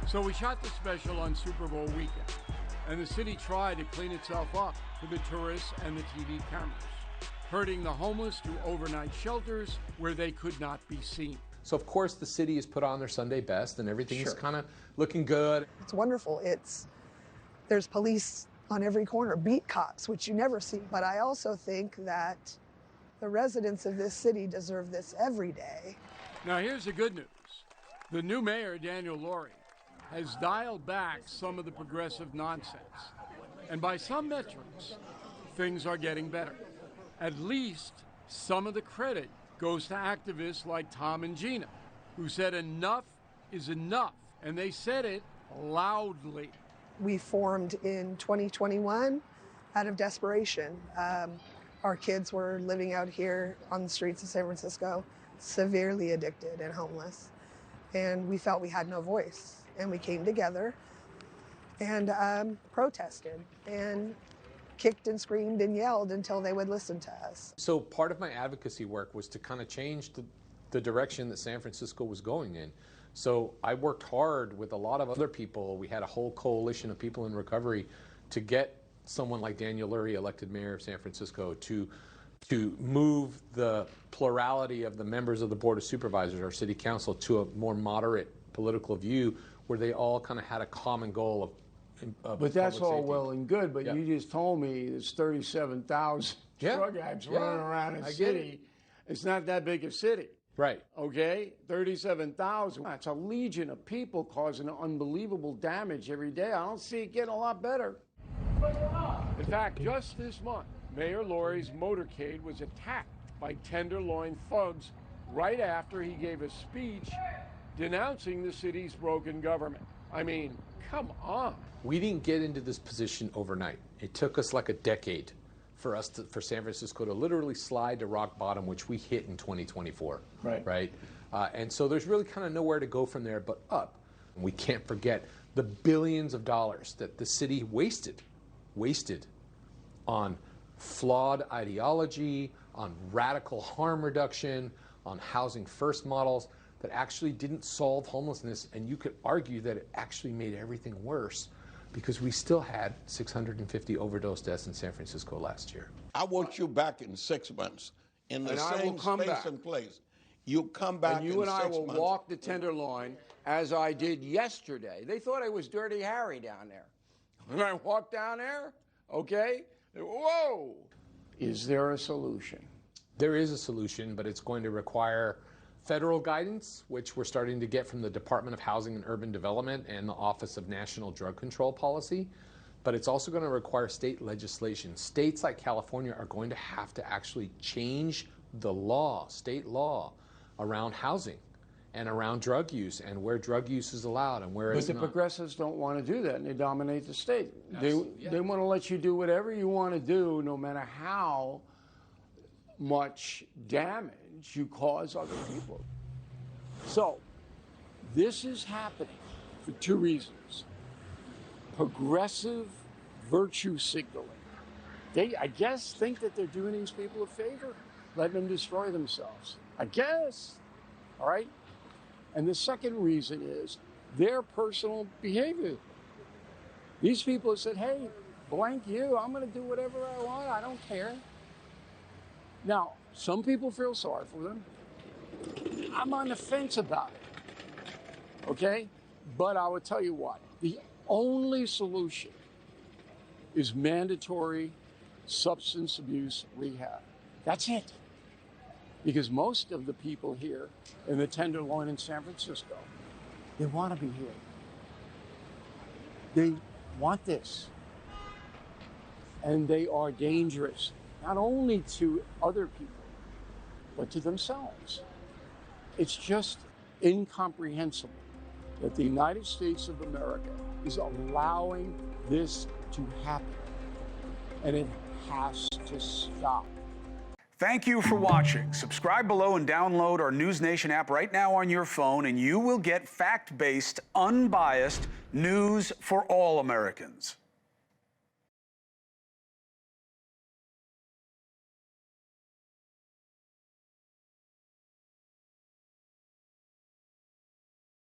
So we shot the special on Super Bowl weekend, and the city tried to clean itself up for the tourists and the TV cameras, herding the homeless to overnight shelters where they could not be seen. So of course the city has put on their Sunday best and everything's kind of looking good. It's wonderful. There's police on every corner, beat cops, which you never see. But I also think that the residents of this city deserve this every day. Now here's the good news. The new mayor, Daniel Lurie, has dialed back some of the progressive nonsense. And by some metrics, things are getting better. At least some of the credit goes to activists like Tom and Gina, who said enough is enough, and they said it loudly. We formed in 2021 out of desperation. Our kids were living out here on the streets of San Francisco, severely addicted and homeless, and we felt we had no voice. And we came together and protested and kicked and screamed and yelled until they would listen to us. So part of my advocacy work was to kind of change the direction that San Francisco was going in. So I worked hard with a lot of other people. We had a whole coalition of people in recovery to get someone like Daniel Lurie elected mayor of San Francisco, to move the plurality of the members of the Board of Supervisors, our city council, to a more moderate political view where they all kind of had a common goal of But that's all safety. well and good, but you just told me there's 37,000 drug addicts running around a city. It's not that big a city. Right. Okay? 37,000. That's a legion of people causing unbelievable damage every day. I don't see it getting a lot better. In fact, just this month, Mayor Lurie's motorcade was attacked by Tenderloin thugs right after he gave a speech denouncing the city's broken government. I mean, come on. We didn't get into this position overnight. It took us like a decade for San Francisco to literally slide to rock bottom, which we hit in 2024. Right. And so there's really kind of nowhere to go from there but up. And we can't forget the billions of dollars that the city wasted on flawed ideology, on radical harm reduction, on housing first models that actually didn't solve homelessness, and you could argue that it actually made everything worse because we still had 650 overdose deaths in San Francisco last year. I want you back in 6 months in the same space and place. You'll come back in 6 months. And you and I will walk the Tenderloin as I did yesterday. They thought I was Dirty Harry down there. When I walked down there, okay, whoa! Is there a solution? There is a solution, but it's going to require federal guidance, which we're starting to get from the Department of Housing and Urban Development and the Office of National Drug Control Policy, but it's also going to require state legislation. States like California are going to have to actually change the law, state law, around housing and around drug use and where drug use is allowed and where it's not. But the progressives don't want to do that, and they dominate the state. They want to let you do whatever you want to do, no matter how much damage you cause other people. So, this is happening for two reasons. Progressive virtue signaling. They, I guess, think that they're doing these people a favor, letting them destroy themselves. I guess. All right? And the second reason is their personal behavior. These people have said, hey, blank you, I'm going to do whatever I want, I don't care. Now, some people feel sorry for them. I'm on the fence about it, okay? But I will tell you what, the only solution is mandatory substance abuse rehab. That's it. Because most of the people here in the Tenderloin in San Francisco, they want to be here. They want this. And they are dangerous, not only to other people, but to themselves. It's just incomprehensible that the United States of America is allowing this to happen. And it has to stop. Thank you for watching. Subscribe below and download our NewsNation app right now on your phone, and you will get fact-based, unbiased news for all Americans.